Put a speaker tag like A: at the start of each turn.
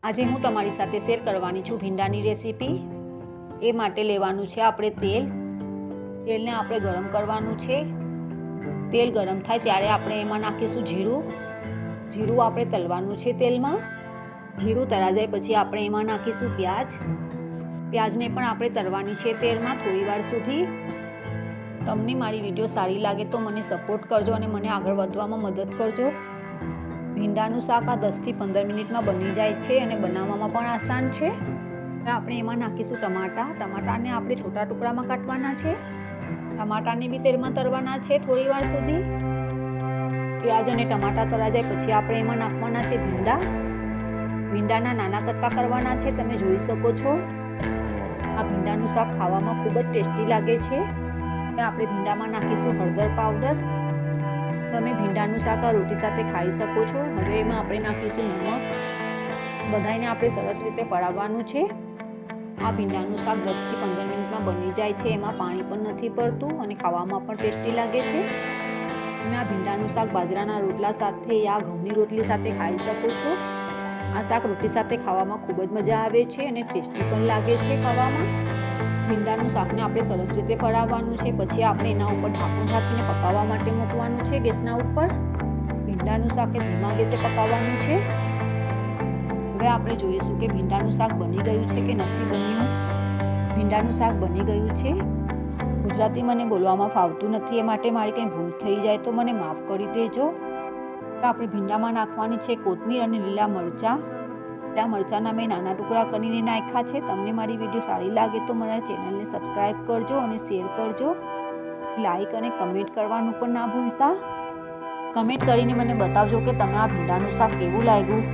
A: આજે હું તમારી સાથે શેર કરવાની છું ભીંડાની રેસીપી। એ માટે લેવાનું છે આપણે તેલ। તેલને આપણે ગરમ કરવાનું છે। તેલ ગરમ થાય ત્યારે આપણે એમાં નાખીશું જીરું। જીરું આપણે તળવાનું છે તેલમાં। જીરું તળાઈ જાય પછી આપણે એમાં નાખીશું પ્યાજ। પ્યાજને પણ આપણે તળવાની છે તેલમાં થોડી વાર સુધી। તમને મારી વિડીયો સારી લાગે તો મને સપોર્ટ કરજો અને મને આગળ વધવામાં મદદ કરજો। ભીંડાનું શાક આ 10 થી 15 મિનિટમાં બની જાય છે અને બનાવવામાં પણ આસાન છે। હવે આપણે એમાં નાખીશું ટમાટા। ટમાટાને આપણે છોટા ટુકડામાં કાટવાના છે। ટમાટાને બી તેલમાં તળવાના છે થોડી વાર સુધી। પ્યાજ અને ટમાટા તળાઈ જાય પછી આપણે એમાં નાખવાના છે ભીંડા। ભીંડાના નાના કટકા કરવાના છે, તમે જોઈ શકો છો। આ ભીંડાનું શાક ખાવામાં ખૂબ જ ટેસ્ટી લાગે છે। હવે આપણે ભીંડામાં નાખીશું હળદર પાવડર। તમે ભીંડાનું શાક આ રોટી સાથે ખાઈ શકો છો। હવે એમાં આપણે નાખીશું નમક। બધાને આપણે સરસ રીતે પલાળવાનું છે। આ ભીંડાનું શાક 10 થી 15 મિનિટમાં બની જાય છે। એમાં પાણી પણ નથી પડતું અને ખાવામાં પણ ટેસ્ટી લાગે છે। તમે આ ભીંડાનું શાક બાજરાના રોટલા સાથે યા ઘઉંની રોટલી સાથે ખાઈ શકો છો। આ શાક રોટી સાથે ખાવામાં ખૂબ જ મજા આવે છે અને ટેસ્ટી પણ લાગે છે ખાવામાં। ભીંડાનું શાકને આપણે સરસ રીતે પલાળવાનું છે। પછી આપણે એના ઉપર ઢાંકણ ઢાંકીને પકાવવા માટે મૂકવાનું છે ગેસના ઉપર। ભીંડાનું શાકને ધીમા ગેસે પકાવવાનું છે। હવે આપણે જોઈશું કે ભીંડાનું શાક બની ગયું છે કે નથી બન્યું। ભીંડાનું શાક બની ગયું છે। ગુજરાતી મને બોલવામાં ફાવતું નથી, એ માટે મારી કંઈ ભૂલ થઈ જાય તો મને માફ કરી દેજો। આપણે ભીંડામાં નાખવાની છે કોથમીર અને લીલા મરચાં। લીલા મરચાંના મેં નાના ટુકડા કરીને નાખ્યા છે। તમને મારી વિડીયો સારી લાગે તો મારા ચેનલને સબસ્ક્રાઈબ કરજો અને શેર કરજો। લાઈક અને કમેન્ટ કરવાનું પણ ના ભૂલતા। કમેન્ટ કરીને મને બતાવજો કે તમે આ ભીંડાનું શાક કેવું લાગ્યું।